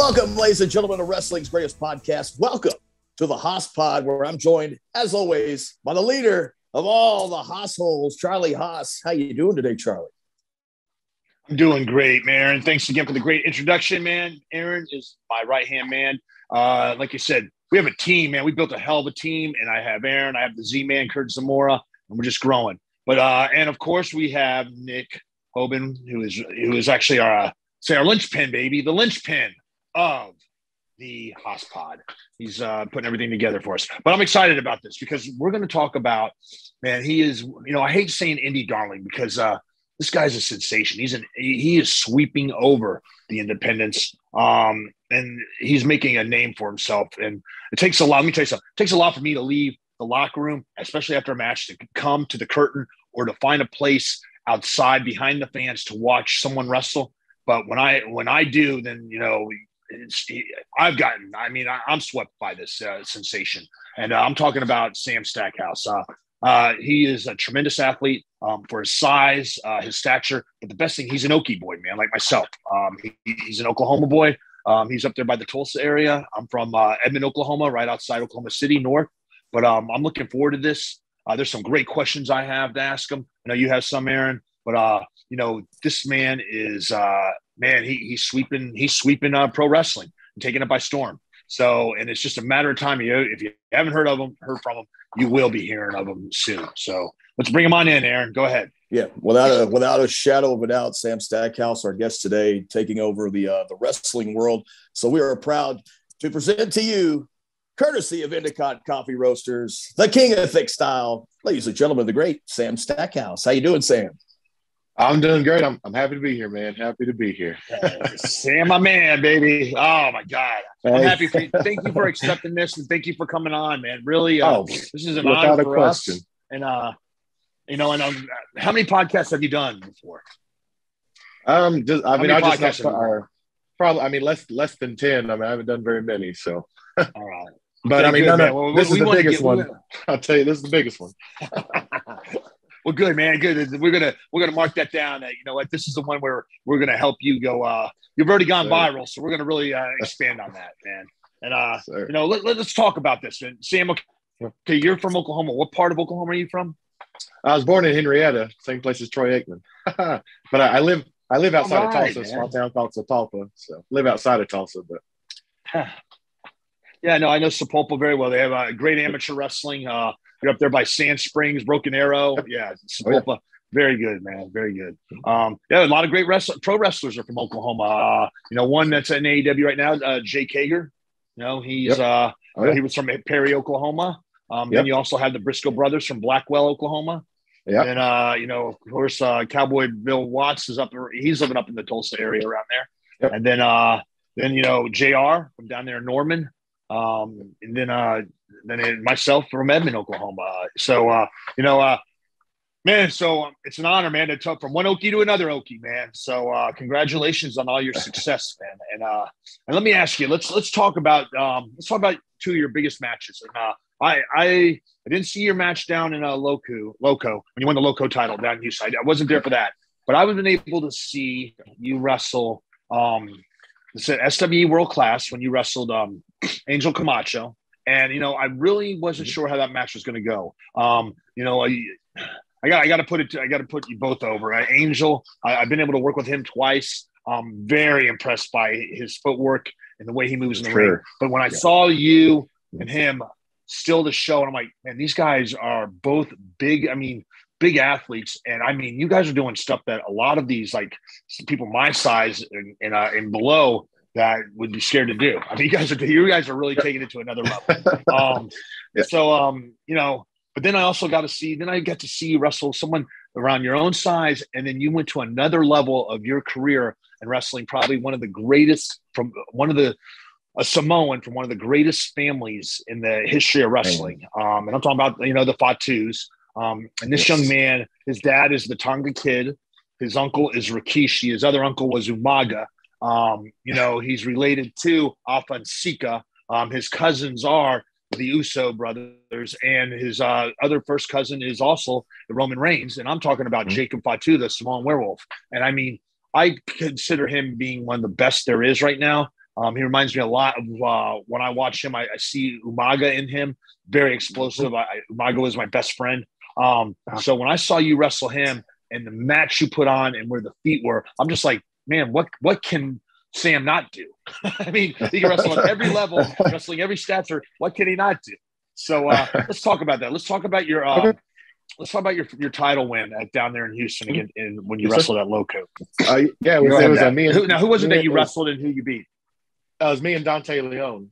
Welcome, ladies and gentlemen, to wrestling's greatest podcast. Welcome to the Haas Pod, where I'm joined, as always, by the leader of all the Haas holes, Charlie Haas. How you doing today, Charlie? I'm doing great, man. Aaron, thanks again for the great introduction, man. Aaron is my right-hand man. Like you said, we have a team, man. We built a hell of a team, and I have Aaron, I have the Z-Man, Kurt Zamora, and we're just growing. But and of course, we have Nick Hoban, who is actually our linchpin, baby, the linchpin of the Haas Pod. He's putting everything together for us. But I'm excited about this because we're going to talk about, man, he is, I hate saying indie darling because this guy's a sensation. He is sweeping over the independents, and he's making a name for himself. And it takes a lot. Let me tell you something. It takes a lot for me to leave the locker room, especially after a match, to come to the curtain or to find a place outside behind the fans to watch someone wrestle. But when I do, then I'm swept by this sensation, and I'm talking about Sam Stackhouse. He is a tremendous athlete for his size, his stature, but the best thing, he's an Okie boy, man, like myself. He's an Oklahoma boy. He's up there by the Tulsa area. I'm from Edmond, Oklahoma, right outside Oklahoma City, north. But I'm looking forward to this. There's some great questions I have to ask him. I know you have some, Aaron, but this man is he's sweeping pro wrestling and taking it by storm. So, and it's just a matter of time. If you haven't heard from him, you will be hearing of him soon. So let's bring him on in, Aaron. Go ahead. Yeah, without a shadow of a doubt, Sam Stackhouse, our guest today, taking over the wrestling world. So we are proud to present to you, courtesy of Endicott Coffee Roasters, the king of thick style, ladies and gentlemen, the great Sam Stackhouse. How you doing, Sam? I'm doing great. I'm happy to be here, man. Happy to be here. Sam, my man, baby. Oh, my God. I'm happy for you. Thank you for accepting this, and thank you for coming on, man. Really, this is an honor for us. And, how many podcasts have you done before? Probably less than 10. I haven't done very many, so. All right. But this is the biggest one. I'll tell you, this is the biggest one. Well, good, man. Good. We're gonna mark that down. This is the one where we're gonna help you go. You've already gone viral, so we're gonna really expand on that, man. And let's talk about this. And Sam, okay, you're from Oklahoma. What part of Oklahoma are you from? I was born in Henrietta, same place as Troy Aikman. But I live outside of Tulsa, a small town called Sapulpa. So live outside of Tulsa, but. Yeah, no, I know Sapulpa very well. They have great amateur wrestling. You're up there by Sand Springs, Broken Arrow. Yeah, Sapulpa. Oh, yeah. Very good, man. Very good. A lot of great pro wrestlers are from Oklahoma. One that's in AEW right now, Jake Hager. He's he was from Perry, Oklahoma. Then you also have the Briscoe brothers from Blackwell, Oklahoma. Yeah. And of course, Cowboy Bill Watts is up there. He's living up in the Tulsa area around there. Yep. And then JR from down there in Norman. And then myself from Edmond, Oklahoma. So, man, so it's an honor, man, to talk from one Okie to another Okie, man. So, congratulations on all your success, man. And let me ask you, let's talk about two of your biggest matches. And I didn't see your match down in Loco when you won the Loco title down in Houston. I wasn't there for that, but I was able to see you wrestle. It's an SWE World Class when you wrestled Angel Camacho. And, I really wasn't sure how that match was going to go. I got to put you both over. Angel, I've been able to work with him twice. I'm very impressed by his footwork and the way he moves in the ring. But when I saw you and him still the show, and I'm like, man, these guys are both big athletes. And you guys are doing stuff that a lot of these people my size and below that would be scared to do. You guys are really taking it to another level. But then I also got to see you wrestle someone around your own size. And then you went to another level of your career and wrestling, probably one of the greatest a Samoan from one of the greatest families in the history of wrestling. And I'm talking about, the Fatus. And this young man, his dad is the Tonga Kid. His uncle is Rikishi. His other uncle was Umaga. He's related to Alpha and Sika. His cousins are the Uso brothers, and his other first cousin is also the Roman Reigns. And I'm talking about Jacob Fatu, the Samoan werewolf. And I consider him being one of the best there is right now. He reminds me a lot of when I watch him. I see Umaga in him, very explosive. Umaga was my best friend. So when I saw you wrestle him and the match you put on and where the feet were, I'm just like, man, what can Sam not do? I mean, he can wrestle at every level, wrestling every stature. What can he not do? So let's talk about that. Let's talk about your your title win down there in Houston again when you wrestled at Loco. Yeah, it was me. Who was it that you wrestled and who you beat? It was me and Dante Leon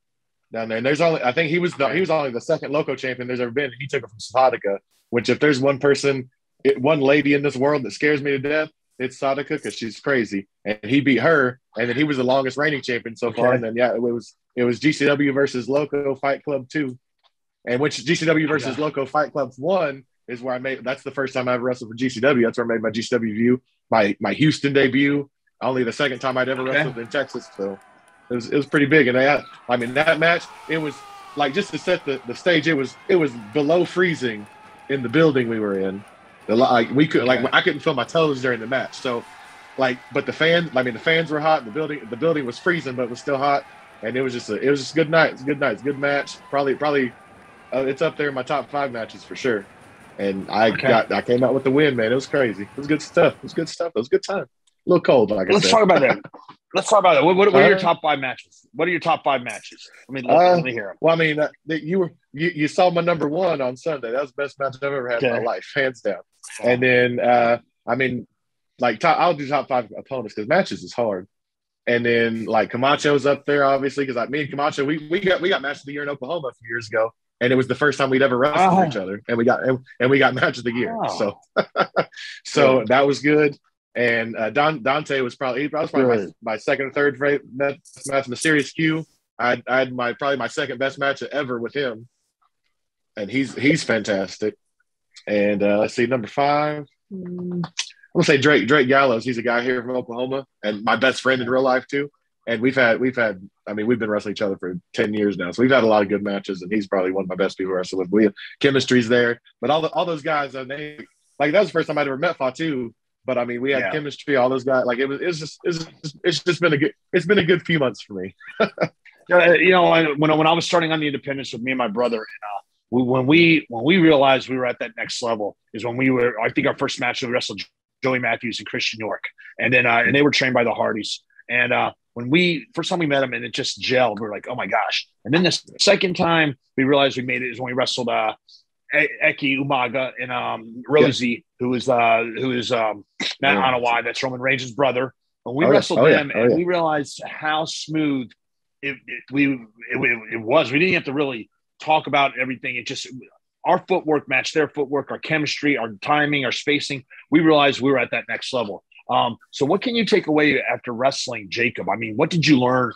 down there. And I think he was only the second Loco champion there's ever been. He took it from Sadaka, which if there's one lady in this world that scares me to death, it's Sadaka because she's crazy. And he beat her, and then he was the longest reigning champion so far. And then it was GCW versus Loco Fight Club 2. And which GCW versus Loco Fight Club 1 is where that's the first time I ever wrestled for GCW. That's where I made my GCW debut, my Houston debut. Only the second time I'd ever wrestled in Texas. So it was pretty big. And that match, it was like, just to set the stage, it was below freezing in the building we were in. I couldn't feel my toes during the match. So but the fans were hot. The building was freezing, but it was still hot. And it was just a good night. It's a good night. It's a good match. Probably it's up there in my top 5 matches for sure. And I came out with the win, man. It was crazy. It was good stuff. It was a good time. A little cold, like I said. Let's talk about that. What are your top 5 matches? What are your top 5 matches? Let me hear them. Well, I mean, you saw my number 1 on Sunday. That was the best match I've ever had in my life, hands down. And then, I'll do top 5 opponents because matches is hard. And then, Camacho's up there, obviously, because me and Camacho, we got match of the year in Oklahoma a few years ago. And it was the first time we'd ever wrestled with each other, and we got match of the year. Oh. So that was good. And Dante was probably my second or third match in the Serious Q. I had my second best match ever with him, and he's fantastic. And let's see, number 5. I'm gonna say Drake Gallows. He's a guy here from Oklahoma, and my best friend in real life too. And we've been wrestling each other for 10 years now. So we've had a lot of good matches, and he's probably one of my best people to wrestle with. We have chemistry's there. But all those guys, that was the first time I'd ever met Fatu. But I mean, we had chemistry, all those guys. It's been a good few months for me. When I was starting on the independents with me and my brother, when we realized we were at that next level is when I think our first match we wrestled Joey Matthews and Christian York. And then and they were trained by the Hardys. And when first time we met him and it just gelled, we were like, oh my gosh. And then the second time we realized we made it is when we wrestled Eki Umaga and Rosie, who is Matt Anawai, that's Roman Reigns' brother. When we wrestled them, we realized how smooth it was. We didn't have to really talk about everything. It just our footwork matched their footwork, our chemistry, our timing, our spacing. We realized we were at that next level. So what can you take away after wrestling Jacob? I mean, what did you learn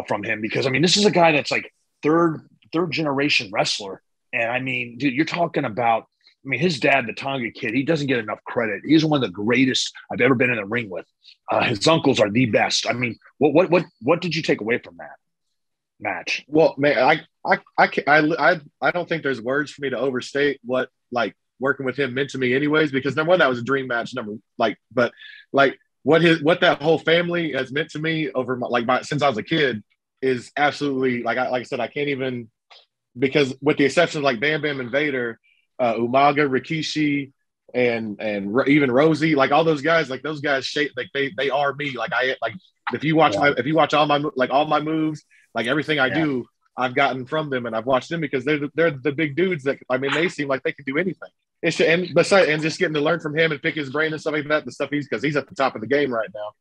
from him? Because, I mean, this is a guy that's like third generation wrestler. And I mean, dude, you're talking about, his dad, the Tonga kid, he doesn't get enough credit. He's one of the greatest I've ever been in the ring with. His uncles are the best. I mean, what did you take away from that match? Well, man, I don't think there's words for me to overstate what working with him meant to me anyways, because number one, that was a dream match but what that whole family has meant to me over since I was a kid is absolutely like I said, I can't even, because with the exception of Bam Bam and Vader, Umaga, Rikishi, and even Rosie, all those guys, those guys shape, they are me. If you watch all my moves, everything I do, I've gotten from them, and I've watched them because they're the big dudes that, they seem like they can do anything. And just getting to learn from him and pick his brain and stuff like that, because he's at the top of the game right now.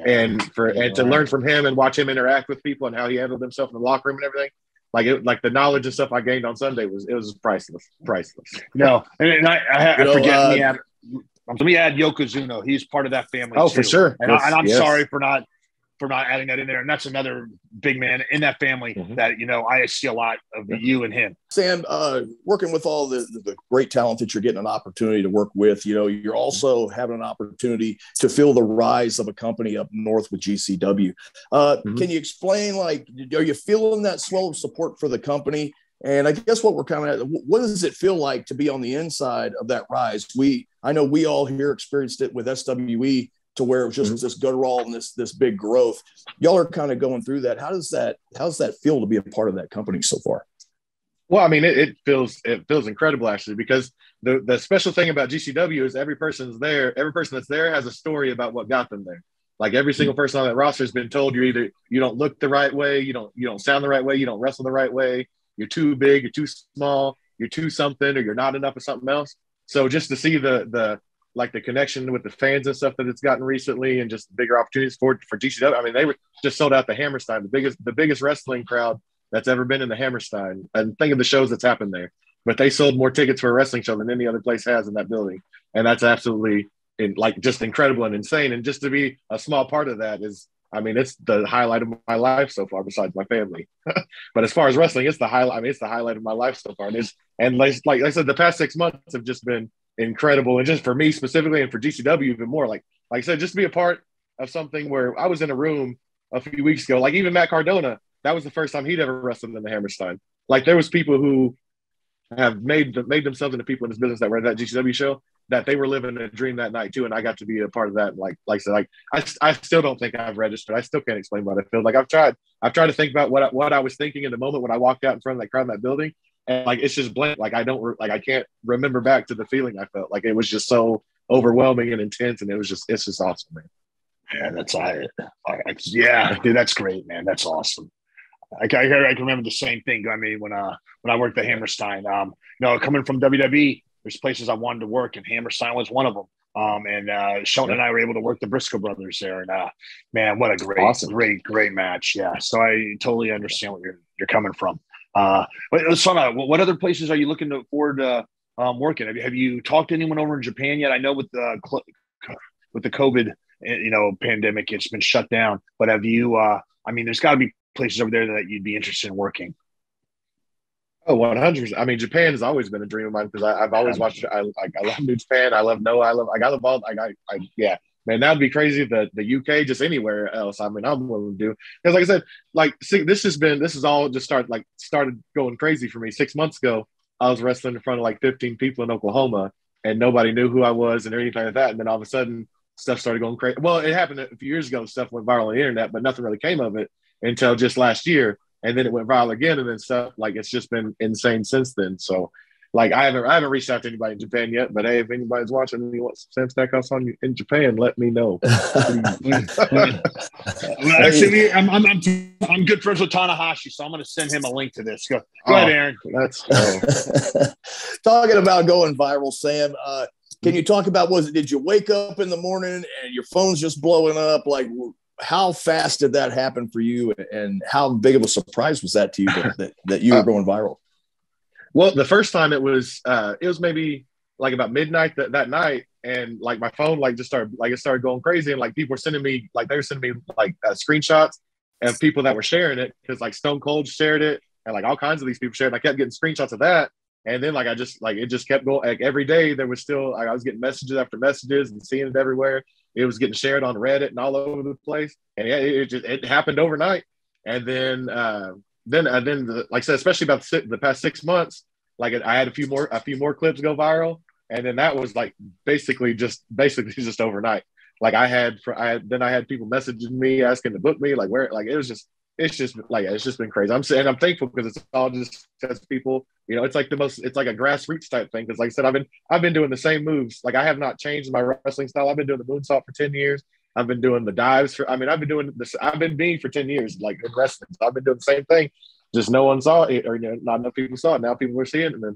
And to learn from him and watch him interact with people and how he handled himself in the locker room and everything, the knowledge and stuff I gained on Sunday was priceless. No, and I forget. Let me add Yokozuna. He's part of that family. Oh, too. For sure. And I'm sorry for not adding that in there. And that's another big man in that family that, I see a lot of you and him. Sam, working with all the great talent that you're getting an opportunity to work with, you're also having an opportunity to feel the rise of a company up north with GCW. Can you explain, are you feeling that swell of support for the company? And I guess what we're coming at, what does it feel like to be on the inside of that rise? I know we all here experienced it with SWE to where it was just this guttural and this big growth. Y'all are kind of going through that. How does that feel to be a part of that company so far? Well, I mean, it feels incredible actually, because the special thing about GCW is every person that's there has a story about what got them there. Like every single person on that roster has been told you don't look the right way, you don't sound the right way, you don't wrestle the right way, you're too big, you're too small, you're too something, or you're not enough of something else. So just to see the connection with the fans and stuff that it's gotten recently, and just bigger opportunities for GCW. I mean, they were just sold out the Hammerstein, the biggest wrestling crowd that's ever been in the Hammerstein. And think of the shows that's happened there. But they sold more tickets for a wrestling show than any other place has in that building. And that's absolutely just incredible and insane. And just to be a small part of that is, I mean, it's the highlight of my life so far, besides my family. But as far as wrestling, it's the highlight. I mean, it's the highlight of my life so far. And like I said, the past 6 months have just been incredible. And just for me specifically, and for GCW even more, like I said, just to be a part of something where I was in a room a few weeks ago, like even Matt Cardona, that was the first time he'd ever wrestled in the Hammerstein. Like there was people who have made themselves into people in this business that were at that GCW show, that they were living a dream that night too. And I got to be a part of that. And like I said, I still don't think I've registered. I still can't explain what I feel like. I've tried to think about what I was thinking in the moment when I walked out in front of that crowd in that building. And like, it's just blank. Like I can't remember back to the feeling I felt. Like it was just so overwhelming and intense. And it's just awesome, man. Yeah, yeah, dude, that's great, man. That's awesome. I can remember the same thing. I mean, when I worked at Hammerstein, coming from WWE, there's places I wanted to work, and Hammerstein was one of them. And Shelton and I were able to work the Briscoe brothers there, and man, what a great match. Yeah, so I totally understand what you're coming from. But Sana, what other places are you looking forward to working? Have you talked to anyone over in Japan yet? I know with the COVID, pandemic, it's been shut down. But have you? I mean, there's got to be places over there that you'd be interested in working. Oh, 100%. I mean, Japan has always been a dream of mine, because I've always watched. I love New Japan. I love Noah. I love all. Yeah, man, that'd be crazy. The UK, just anywhere else. I mean, I'm willing to do, because, like I said, this has all just started going crazy for me. 6 months ago, I was wrestling in front of like 15 people in Oklahoma, and nobody knew who I was and anything like that. And then all of a sudden, stuff started going crazy. Well, it happened a few years ago. Stuff went viral on the internet, but nothing really came of it until just last year. And then it went viral again, and then stuff, like, it's just been insane since then. So, like, I haven't reached out to anybody in Japan yet, but hey, if anybody's watching and you want Sam Stackhouse on in Japan, let me know. Actually, I'm good friends with Tanahashi, so I'm going to send him a link to this. Go ahead, Aaron. Let's go. Talking about going viral, Sam, can you talk about, did you wake up in the morning and your phone's just blowing up? Like, how fast did that happen for you, and how big of a surprise was that to you that you were going viral? Well, the first time it was maybe like about midnight that night, and like my phone just started going crazy, and like people were sending me screenshots of people that were sharing it, because like Stone Cold shared it, and like all kinds of these people shared it. I kept getting screenshots of that, and then it just kept going. Like every day there was still, I was getting messages after messages and seeing it everywhere. It was getting shared on Reddit and all over the place, and it happened overnight. And then like I said, especially about the past 6 months, like I had a few more clips go viral, and then that was like basically just overnight. Like I had people messaging me asking to book me, like where, like it's just been crazy. I'm thankful, because it's all just because people, it's like it's like a grassroots type thing. Because like I said, I've been doing the same moves. Like I have not changed my wrestling style. I've been doing the moonsault for 10 years. I've been doing the dives I've been doing this. I've been being for 10 years, like in wrestling. So I've been doing the same thing. Just no one saw it, or not enough people saw it. Now people are seeing it, and then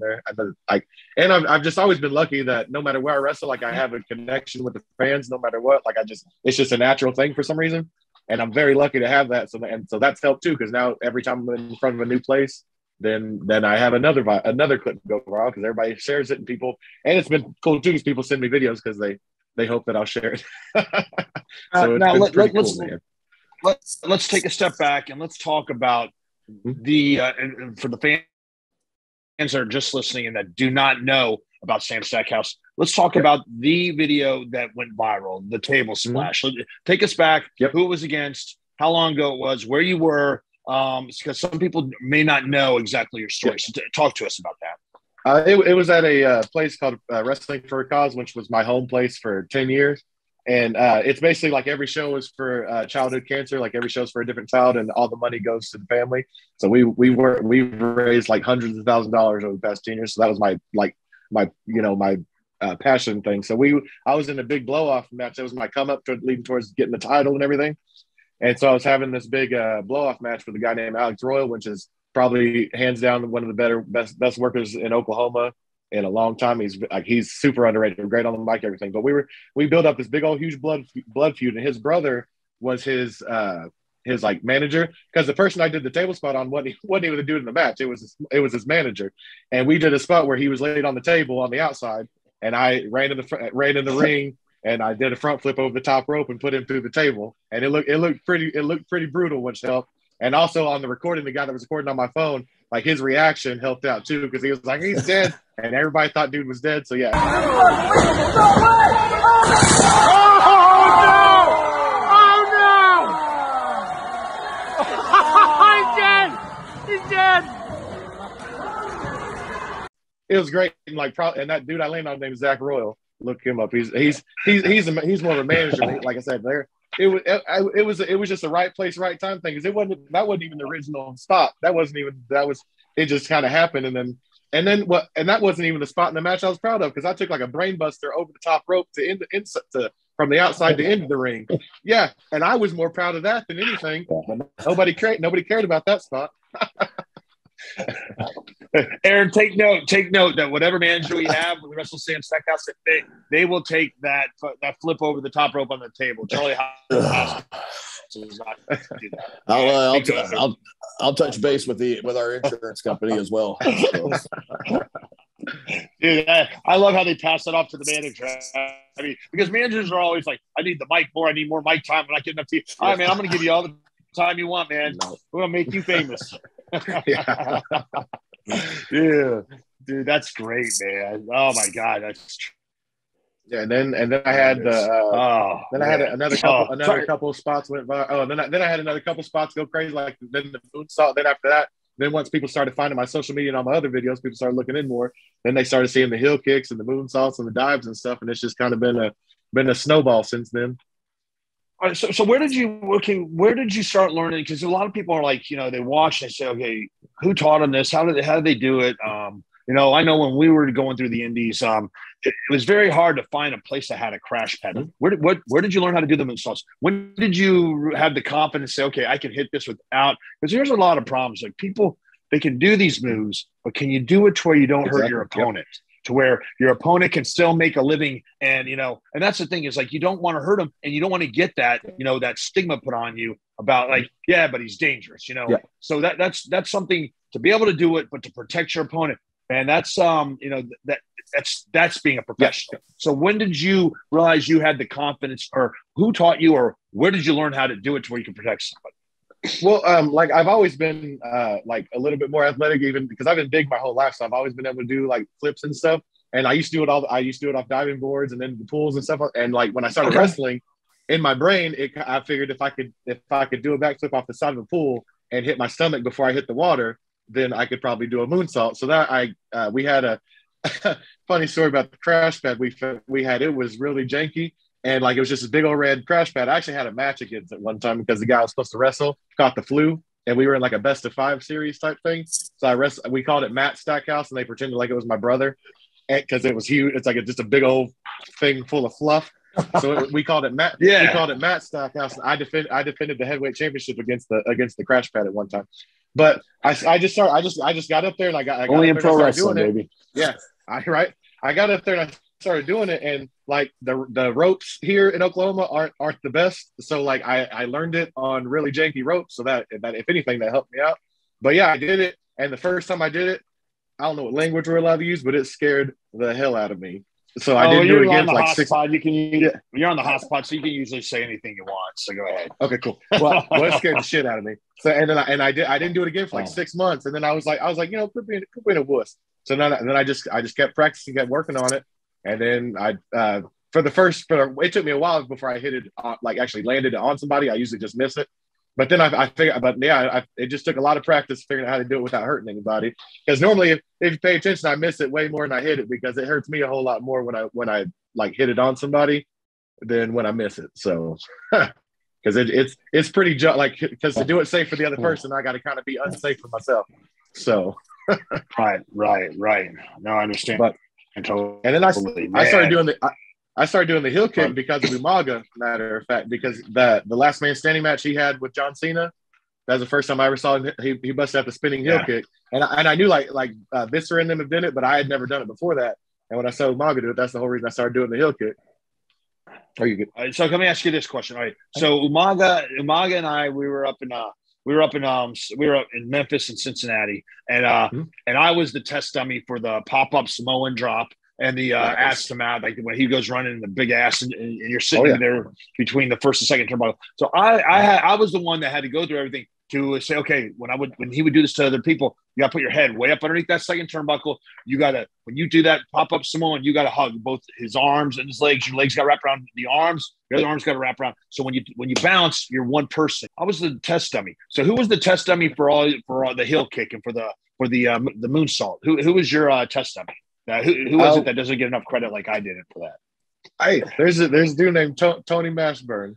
I've just always been lucky that no matter where I wrestle, like I have a connection with the fans, no matter what. Like it's just a natural thing for some reason. And I'm very lucky to have that. So that's helped too, because now every time I'm in front of a new place, then I have another clip go viral, because everybody shares it, and it's been cool too, because people send me videos because they hope that I'll share it. So now let's take a step back, and let's talk about and for the fans that are just listening and that do not know about Sam Stackhouse, let's talk about the video that went viral, the table splash. Take us back. Who it was against, how long ago it was, where you were, because some people may not know exactly your story. So talk to us about that. It was at a place called Wrestling for a Cause, which was my home place for 10 years. And it's basically like every show is for childhood cancer. Like every show is for a different child, and all the money goes to the family. So we've raised like hundreds of $1,000s over the past 10 years. So that was my passion thing. So I was in a big blow off match. That was my come up to leading towards getting the title and everything. And so I was having this big blow off match with a guy named Alex Royal, which is probably hands down one of the best workers in Oklahoma in a long time. He's super underrated, great on the mic, everything. But we built up this big old huge blood feud, and his brother was his like manager, because the person I did the table spot on wasn't even the dude in the match. It was his manager, and we did a spot where he was laid on the table on the outside, and I ran in the ring, and I did a front flip over the top rope and put him through the table, and it looked pretty brutal, which helped. And also on the recording, the guy that was recording on my phone, like his reaction helped out too, because he was like, he's dead, and everybody thought dude was dead. So yeah. It was great, and and that dude I landed on named Zach Royal. Look him up. He's more of a manager. Like I said, it was just the right place, right time thing. Because that wasn't even the original spot. It just kind of happened, and that wasn't even the spot in the match I was proud of, because I took like a brain buster over the top rope from the outside to into the ring. Yeah, and I was more proud of that than anything. But nobody cared about that spot. Aaron, take note that whatever manager we have with the Wrestle Sam Stackhouse, they will take that flip over the top rope on the table. Charlie Haas is not do that. I'll touch base with our insurance company as well. Dude, I love how they pass that off to the manager. I mean, because managers are always like, I need the mic more. I need more mic time. I'm not getting enough to you. All right, man, I'm going to give you all the time you want, man. We're going to make you famous. Yeah, dude, that's great, man. Oh my God, that's yeah. And then I had another couple of spots went by. Oh, then I had another couple spots go crazy, like then the moonsault. Then after that, then once people started finding my social media and all my other videos, people started looking in more. Then they started seeing the heel kicks and the moonsaults and the dives and stuff, and it's just kind of been a snowball since then. All right, so where did you start learning? Because a lot of people are like, they watch and they say, okay, who taught them this? How did they do it? I know when we were going through the indies, it was very hard to find a place that had a crash pad. Where did you learn how to do the moonsaults? When did you have the confidence to say, okay, I can hit this without? Because there's a lot of problems. Like people, they can do these moves, but can you do it to where you don't hurt your opponent? Yep. To where your opponent can still make a living, and that's the thing, is like, you don't want to hurt him, and you don't want to get that, that stigma put on you about like, yeah, but he's dangerous, Yeah. So that's something to be able to do it, but to protect your opponent, and that's that's being a professional. Yeah. So when did you realize you had the confidence, or who taught you, or where did you learn how to do it to where you can protect somebody? Well, I've always been like a little bit more athletic, even because I've been big my whole life. So I've always been able to do like flips and stuff. And I used to do it off diving boards and then the pools and stuff. And like when I started wrestling, in my brain, I figured if I could do a backflip off the side of the pool and hit my stomach before I hit the water, then I could probably do a moonsault. So that we had a funny story about the crash pad we had. It was really janky. And like, it was just a big old red crash pad. I actually had a match against it one time because the guy I was supposed to wrestle caught the flu, and we were in like a best of 5 series type thing. So we called it Matt Stackhouse, and they pretended like it was my brother because it was huge. It's like just a big old thing full of fluff. So we called it Matt. Yeah. We called it Matt Stackhouse. I defended the heavyweight championship against the crash pad at one time. But I just got up there, and I got only in pro wrestling, baby. Yeah, I got up there and I started doing it, and like the ropes here in Oklahoma aren't the best. So like I learned it on really janky ropes, so that if anything, that helped me out. But yeah, I did it, and the first time I did it, I don't know what language we're allowed to use, but it scared the hell out of me. So I didn't do it again for like 6 months. You're on the hot spot, so you can usually say anything you want. So go ahead. Okay, cool. Well, it scared the shit out of me. So I didn't do it again for like 6 months, and then I was like, quit being a wuss. So then I just kept practicing, kept working on it, and then it took me a while before I hit it, like actually landed it on somebody. I usually just miss it. But then I figured, it just took a lot of practice figuring out how to do it without hurting anybody. Because normally, if you pay attention, I miss it way more than I hit it, because it hurts me a whole lot more when I like hit it on somebody. than when I miss it. So, because it's pretty like, because to do it safe for the other person, I got to kind of be unsafe for myself. So, right. No, I understand. But and then I started doing the heel kick because of Umaga. Matter of fact, because the last man standing match he had with John Cena, that was the first time I ever saw him. He busted out the spinning heel kick, and I knew like Viscera and them have done it, but I had never done it before that. And when I saw Umaga do it, that's the whole reason I started doing the heel kick. Are you good? So let me ask you this question. All right. So Umaga and I, we were up in Memphis and Cincinnati, and I was the test dummy for the pop-up Samoan drop and the ass to mouth, like when he goes running the big ass, and you're sitting there between the first and second turnbuckle. So I was the one that had to go through everything to say, okay, when he would do this to other people, you got to put your head way up underneath that second turnbuckle. You got to, when you do that pop-up Samoan, you got to hug both his arms and his legs. Your legs got to wrap around the arms. Your other arms got to wrap around. So when you bounce, you're one person. I was the test dummy. So who was the test dummy for all the heel kick and for the moonsault? Who was your test dummy? Who was it that doesn't get enough credit like I did it for that? There's a dude named Tony Mashburn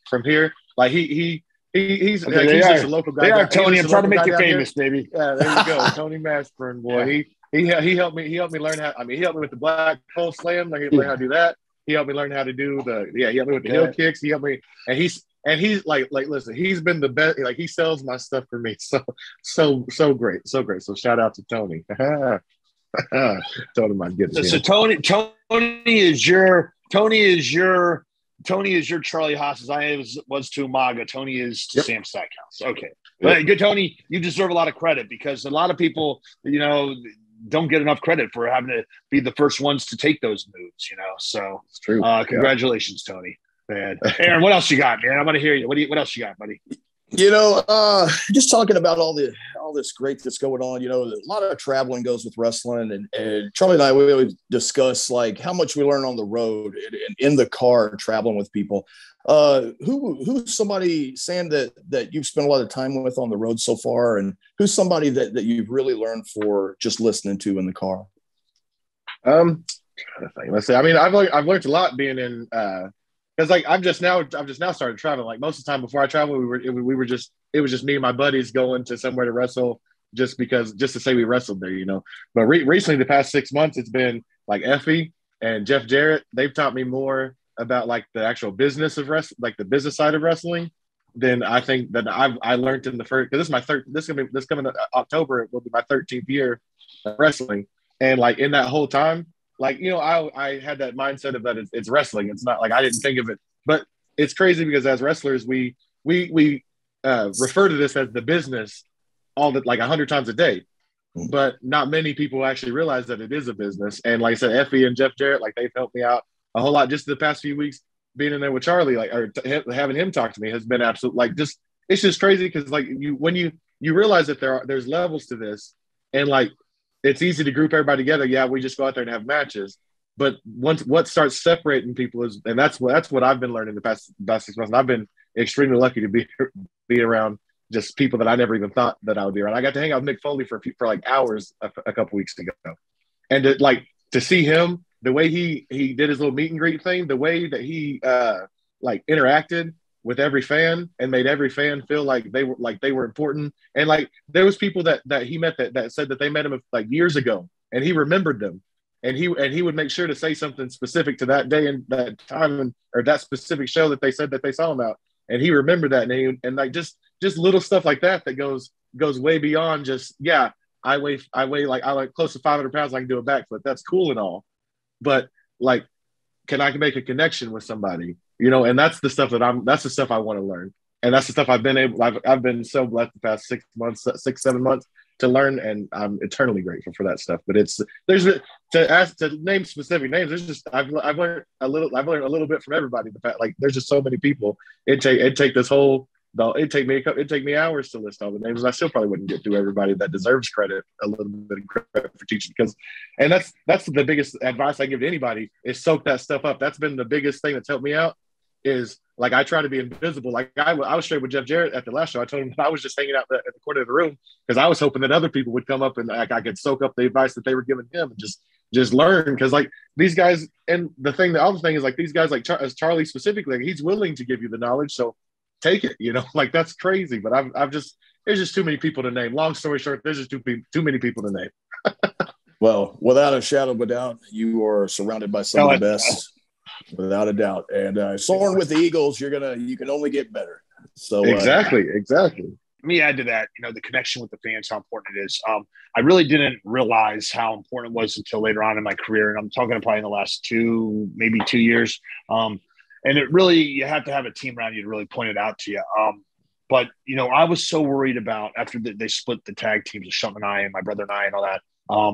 from here. Like he's just a local guy. They are Tony. I'm trying to make you famous, baby. Yeah, there you go, Tony Mashburn, boy. Yeah. He helped me learn how. I mean, he helped me with the black hole slam. Like, he learned how to do that. He helped me learn how to do he helped me with the heel kicks. He helped me, and he's like listen, he's been the best. Like, he sells my stuff for me. So great. So shout out to Tony. Told him I'd get it. So Tony is your Charlie Haas, as I was to Umaga. Tony is to Sam Stackhouse. Okay. Yep. Good, Tony. You deserve a lot of credit, because a lot of people, don't get enough credit for having to be the first ones to take those moves, So it's true. Congratulations, Tony. Man. Aaron, what else you got, man? I'm going to hear you. What else you got, buddy? Just talking about all this great that's going on, a lot of traveling goes with wrestling, and Charlie and I, we always discuss like how much we learn on the road and in the car traveling with people. Who's somebody, Sam, that you've spent a lot of time with on the road so far, and who's somebody that you've really learned for just listening to in the car? Let's say, I mean, I've learned a lot being in, because like I've just now started traveling. Like, most of the time before I traveled, it was just me and my buddies going to somewhere to wrestle just to say we wrestled there, But recently, the past 6 months, it's been like Effie and Jeff Jarrett. They've taught me more about like the actual business of like the business side of wrestling than I think that I learned in the first. Because this coming October, it will be my 13th year of wrestling, and like in that whole time, like, I had that mindset of that it's wrestling. It's not like I didn't think of it, but it's crazy because as wrestlers, we refer to this as the business like 100 times a day, but not many people actually realize that it is a business. And like I said, Effie and Jeff Jarrett, like, they've helped me out a whole lot just the past few weeks. Being in there with Charlie, like, or having him talk to me has been absolute, like, just, it's just crazy. Cause like when you realize that there's levels to this, and like, it's easy to group everybody together. Yeah, we just go out there and have matches. But what starts separating people is, and that's what I've been learning the past 6 months. And I've been extremely lucky to be around just people that I never even thought that I would be around. I got to hang out with Mick Foley for like hours a couple weeks ago, and to see him, the way he did his little meet and greet thing, the way that he like interacted with every fan and made every fan feel like they were important. And like, there was people that he met that said that they met him like years ago, and he remembered them, and he would make sure to say something specific to that day and that time or that specific show that they said that they saw him out, and he remembered that. And like just little stuff like that goes way beyond just, I weigh like close to 500 pounds. I can do a backflip. That's cool and all, but like, can I make a connection with somebody? And that's the stuff that's the stuff I want to learn. And that's the stuff I've been so blessed the past 6-7 months to learn. And I'm eternally grateful for that stuff. But to name specific names, there's just, I've learned a little bit from everybody. The fact, like, there's just so many people. It'd take me hours to list all the names, and I still probably wouldn't get through everybody that deserves credit, a little bit of credit for teaching. And that's the biggest advice I give to anybody is soak that stuff up. That's been the biggest thing that's helped me out, is like, I try to be invisible. Like, I was straight with Jeff Jarrett at the last show. I told him that I was just hanging out at the corner of the room because I was hoping that other people would come up and like I could soak up the advice that they were giving him and just just learn. Cause like these guys, and the other thing is like these guys, like as Charlie specifically, like, he's willing to give you the knowledge. So take it, like that's crazy. But there's just too many people to name. Long story short, there's just too many people to name. Well, without a shadow of a doubt, you are surrounded by some of the best, without a doubt. And soaring with the Eagles, you can only get better. So exactly. Let me add to that, the connection with the fans, how important it is. I really didn't realize how important it was until later on in my career. And I'm talking probably in the last 2 years. And it really, you have to have a team around you to really point it out to you. But, I was so worried about after they split the tag teams of Shelton and I and my brother and I and all that,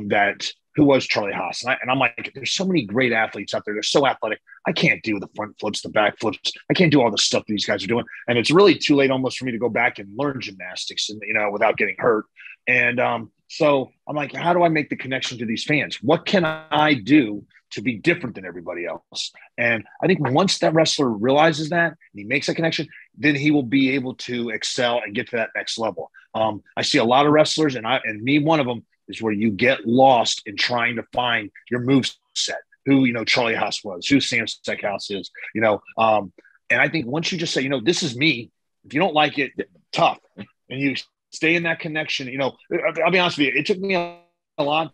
that who was Charlie Haas. And I'm like, there's so many great athletes out there. They're so athletic. I can't do the front flips, the back flips. I can't do all the stuff these guys are doing. And it's really too late almost for me to go back and learn gymnastics and, without getting hurt. And so I'm like, how do I make the connection to these fans? What can I do to be different than everybody else? And I think once that wrestler realizes that and he makes that connection, then he will be able to excel and get to that next level. I see a lot of wrestlers, and me, one of them, is where you get lost in trying to find your move set, who, Charlie Haas was, who Sam Stackhouse is, and I think once you just say, this is me, if you don't like it, tough, and you stay in that connection, I'll be honest with you, it took me a lot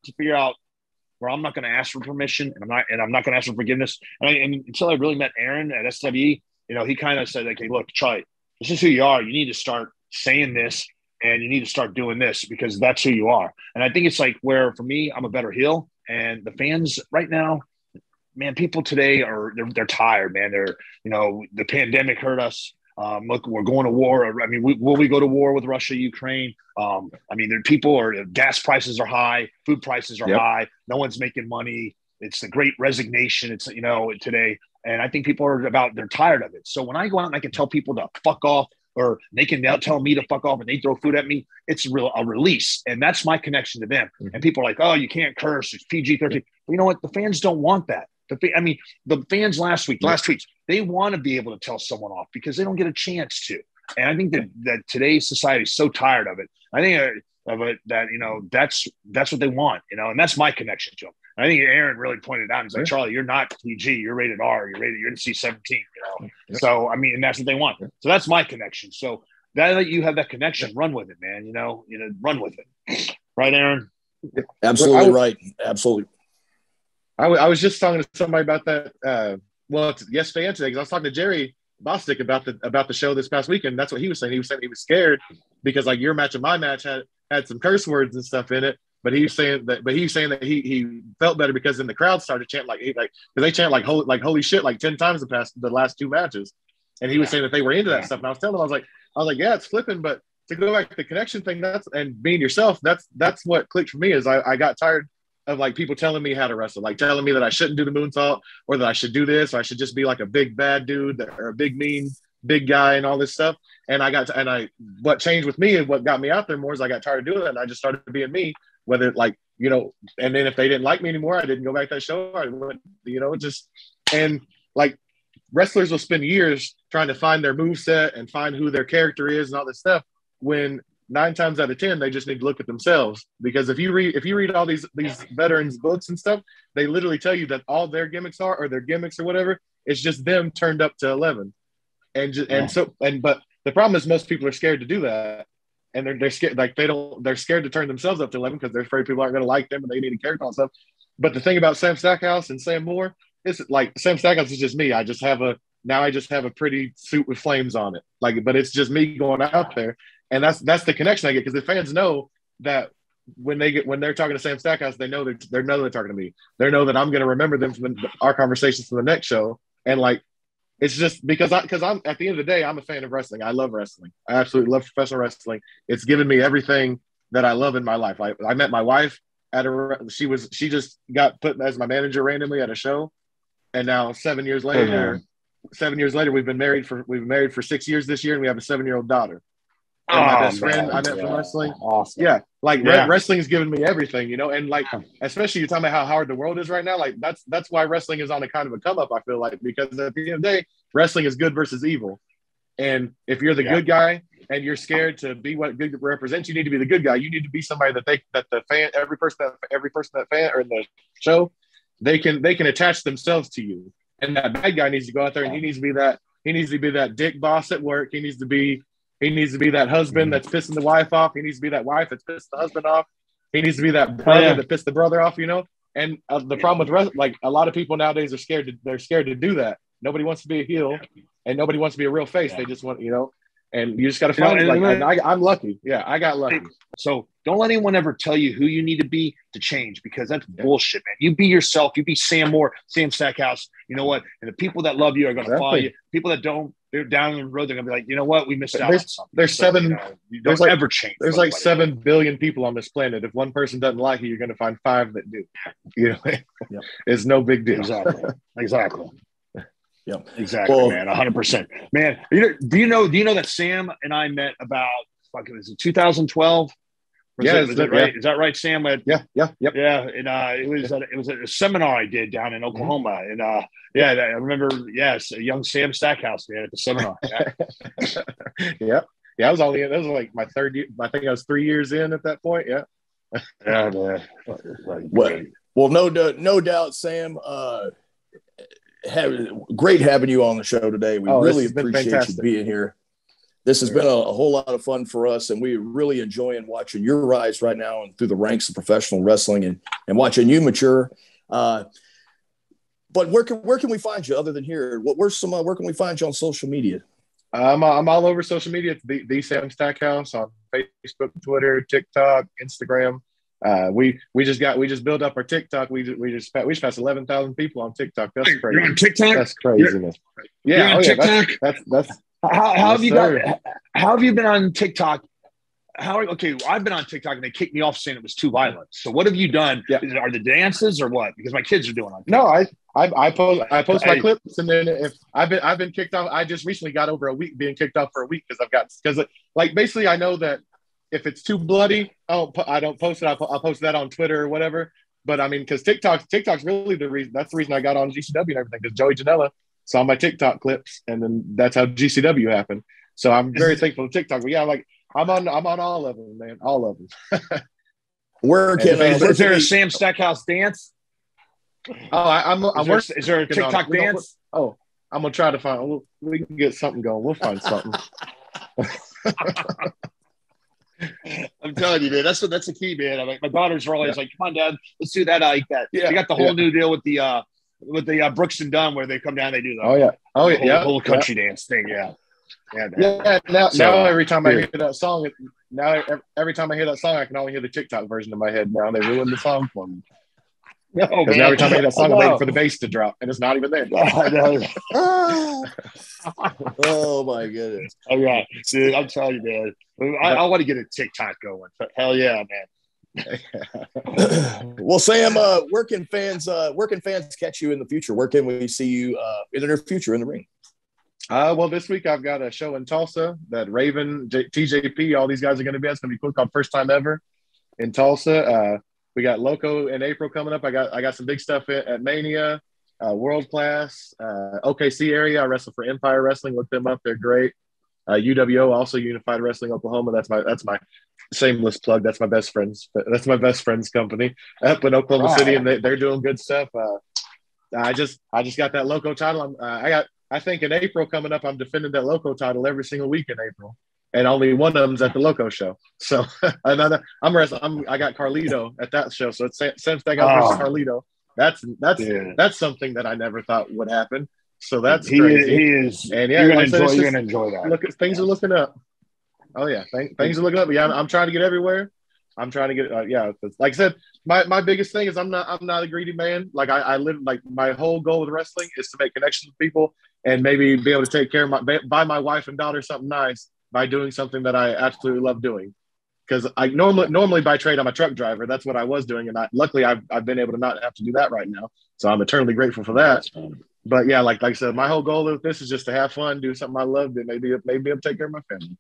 to figure out where I'm not going to ask for permission and I'm not going to ask for forgiveness. And until I really met Aaron at SWE, he kind of said, like, hey, look, Charlie, this is who you are. You need to start saying this. And you need to start doing this because that's who you are. And I think it's like where, for me, I'm a better heel. And the fans right now, man, people today they're tired, man. They're, the pandemic hurt us. Look, we're going to war. I mean, will we go to war with Russia, Ukraine? Gas prices are high. Food prices are high. No one's making money. It's the great resignation. It's, today. And I think people they're tired of it. So when I go out and I can tell people to fuck off, or they can now tell me to fuck off and they throw food at me, it's a release. And that's my connection to them. Mm-hmm. And people are like, oh, you can't curse. It's PG-13. Well, you know what? The fans don't want that. The fans last tweets, they want to be able to tell someone off because they don't get a chance to. And I think that today's society is so tired of it. I think of it that, that's what they want, and that's my connection to them. I think Aaron really pointed out. He's like, Charlie, you're not PG. You're rated R. You're in C-17. So and that's what they want. So that's my connection. So that you have that connection, run with it, man. Run with it. Right, Aaron? Absolutely right. Absolutely. I was just talking to somebody about that. It's Yes Fan today because I was talking to Jerry Bostic about the show this past weekend. That's what he was saying. He was saying he was scared because like your match and my match had some curse words and stuff in it. But he was saying that he felt better because then the crowd started chanting because they chant like holy shit like 10 times the last 2 matches, and he was saying that they were into that stuff. And I was telling him I was like yeah, it's flipping, but to go back to the connection thing, and being yourself, that's what clicked for me. Is I got tired of like people telling me how to wrestle, like telling me that I shouldn't do the moonsault or that I should do this, or I should just be like a big bad dude or a big mean big guy and all this stuff. And what changed with me and what got me out there more is I got tired of doing that, and I just started being me. Whether and then if they didn't like me anymore, I didn't go back to that show. I went, and like wrestlers will spend years trying to find their moveset and find who their character is and all this stuff. When 9 times out of 10, they just need to look at themselves. Because if you read all these veterans books and stuff, they literally tell you that all their gimmicks or whatever, it's just them turned up to 11. But the problem is most people are scared to do that. And they're scared, they're scared to turn themselves up to 11 because they're afraid people aren't going to like them and they need a character and stuff. But the thing about Sam Stackhouse and Sam Moore is like Sam Stackhouse is just me. I just have a pretty suit with flames on it. But it's just me going out there, and that's the connection I get because the fans know that when they're talking to Sam Stackhouse, they know they're talking to me. They know that I'm going to remember them from our conversations for the next show, and it's just because I'm at the end of the day, I'm a fan of wrestling. I love wrestling. I absolutely love professional wrestling. It's given me everything that I love in my life. I met my wife she just got put as my manager randomly at a show. And now 7 years later, we've been married for 6 years this year, and we have a 7-year-old daughter. And my best friend I met from wrestling. Awesome. Yeah. Wrestling has given me everything, and especially you're talking about how hard the world is right now. That's why wrestling is on a kind of a come up, I feel like, because at the end of the day, wrestling is good versus evil. And if you're the good guy and you're scared to be what good represents, you need to be the good guy. You need to be somebody that the fan, every person that fan or in the show, they can attach themselves to you. And that bad guy needs to go out there and he needs to be that dick boss at work. He needs to be that husband that's pissing the wife off. He needs to be that wife that's pissing the husband off. He needs to be that brother that pissed the brother off, you know? And the problem with like a lot of people nowadays are scared to do that. Nobody wants to be a heel and nobody wants to be a real face. They just want, you know, and you just got to find I'm lucky. Yeah, I got lucky. So don't let anyone ever tell you who you need to be to change, because that's bullshit, man. You be yourself. You be Sam Moore, Sam Stackhouse. You know what? And the people that love you are going to follow you. People that don't, they're down the road. They're going to be like, you know what? We missed out on something. There's seven. You don't ever change. There's like 7 billion people on this planet. If one person doesn't like you, you're going to find 5 that do. You know, it's no big deal. Exactly. Yeah, exactly, well, man. 100%, man. Do you know that Sam and I met about was it 2012? Is that right? Is that right, Sam? Yeah. And it was a seminar I did down in Oklahoma, and I remember. Yes, young Sam Stackhouse, man, at the seminar. Yeah. That was like my 3rd year. I think I was 3 years in at that point. Yeah. Man. Well, no doubt, Sam. Great having you on the show today. We really appreciate you being here. This has been a whole lot of fun for us, and we're really enjoying watching your rise right now and through the ranks of professional wrestling and watching you mature. But where can we find you other than here? Where can we find you on social media? I'm all over social media. It's the Sam Stackhouse on Facebook, Twitter, TikTok, Instagram. We just built up our TikTok. We just passed 11,000 people on TikTok. That's crazy. You're on TikTok? That's craziness. You're on TikTok? That's how have you been on TikTok? I've been on TikTok and they kicked me off saying it was too violent. So what have you done? Yeah. Are the dances or what? Because my kids are doing on TikTok. No, I post my clips, and then if I've been kicked off, I just recently got over a week being kicked off for a week because basically I know that if it's too bloody, I don't post it. I'll post that on Twitter or whatever. But I mean, because TikTok's really the reason. That's the reason I got on GCW and everything. Because Joey Janela saw my TikTok clips, and then that's how GCW happened. So I'm very thankful to TikTok. But yeah, like I'm on all of them, man, all of them. Is there a Sam Stackhouse dance? I'm working. Is there a TikTok dance? I'm gonna try to find. We can get something going. We'll find something. I'm telling you, man, that's the key, man. My daughters are always like, "Come on, Dad, let's do that." Like that. Yeah, they got the whole new deal with the Brooks and Dunn, where they come down, they do the whole country dance thing. Yeah. Now every time I hear that song, every time I hear that song, I can only hear the TikTok version in my head. Now they ruined the song for me. No, because every time I hear that song, I'm waiting for the bass to drop, and it's not even there. Oh my goodness! Oh yeah, dude, I'm telling you, man. I want to get a TikTok going. Hell yeah, man. Well, Sam, where can fans catch you in the future? Where can we see you in the near future in the ring? Well, this week I've got a show in Tulsa that Raven, TJP, all these guys are going to be. It's going to be cool. Called First Time Ever in Tulsa. We got Loco in April coming up. I got some big stuff at Mania, World Class, OKC area. I wrestle for Empire Wrestling. Look them up; they're great. UWO, also Unified Wrestling Oklahoma. That's my shameless plug. That's my best friend's company up in Oklahoma City, and they're doing good stuff. I just got that Loco title. I think in April coming up, I'm defending that Loco title every single week in April. And only one of them's at the Loco show. So I got Carlito at that show. So it's Sam Stackhouse versus Carlito. That's something that I never thought would happen. So that's crazy. He is. And yeah, you're gonna enjoy that. Things are looking up. Oh yeah, things are looking up. Yeah, I'm trying to get everywhere. I'm trying to get. Like I said, my biggest thing is I'm not a greedy man. Like I live like my whole goal with wrestling is to make connections with people and maybe be able to take care of buy my wife and daughter something nice by doing something that I absolutely love doing. Because I normally by trade, I'm a truck driver. That's what I was doing. And luckily I've been able to not have to do that right now. So I'm eternally grateful for that. But yeah, like I said, my whole goal of this is just to have fun, do something I love, and maybe able to take care of my family.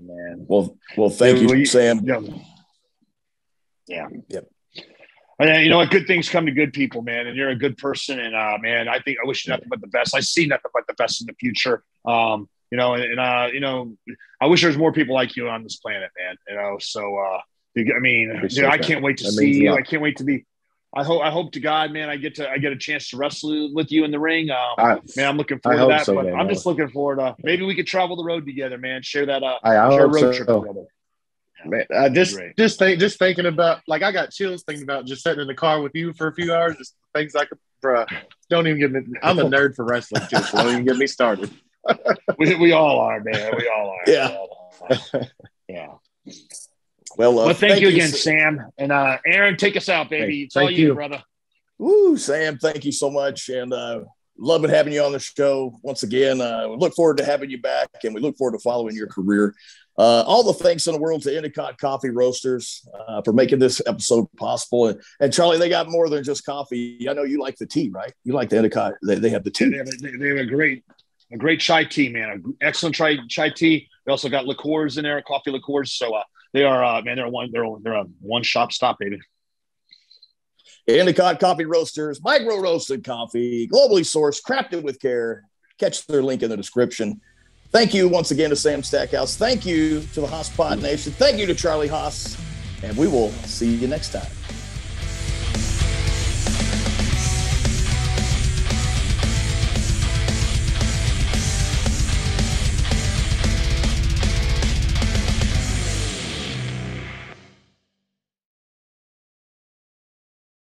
Man. Well, thank you, Sam. Yeah. Yep. And you know what? Good things come to good people, man. And you're a good person. And man, I wish you nothing but the best. I see nothing but the best in the future. I wish there was more people like you on this planet, man. So I mean, I can't wait to see you. I can't wait to be. I hope to God, man, I get a chance to wrestle with you in the ring. Man, I'm looking forward to that. But I'm just looking forward to maybe we could travel the road together, man. Share that share a road trip together. Man, just thinking about, like, I got chills thinking about just sitting in the car with you for a few hours. Just things I could, don't even get me. I'm a nerd for wrestling too, so don't even get me started. we all are, man. We all are. Yeah. Yeah. Well, thank you again, Sam. And Aaron, take us out, baby. It's all you, brother. Woo, Sam, thank you so much. And loving having you on the show once again. We look forward to having you back, and we look forward to following your career. All the thanks in the world to Endicott Coffee Roasters for making this episode possible. And Charlie, they got more than just coffee. I know you like the tea, right? You like the Endicott. They have the tea. They have a great chai tea, man. An excellent chai tea. They also got liqueurs in there, coffee liqueurs. So they are, man, they're a one-shop stop, baby. Endicott Coffee Roasters, micro roasted coffee, globally sourced, crafted with care. Catch their link in the description. Thank you once again to Sam Stackhouse. Thank you to the Haas Pod Nation. Thank you to Charlie Haas. And we will see you next time.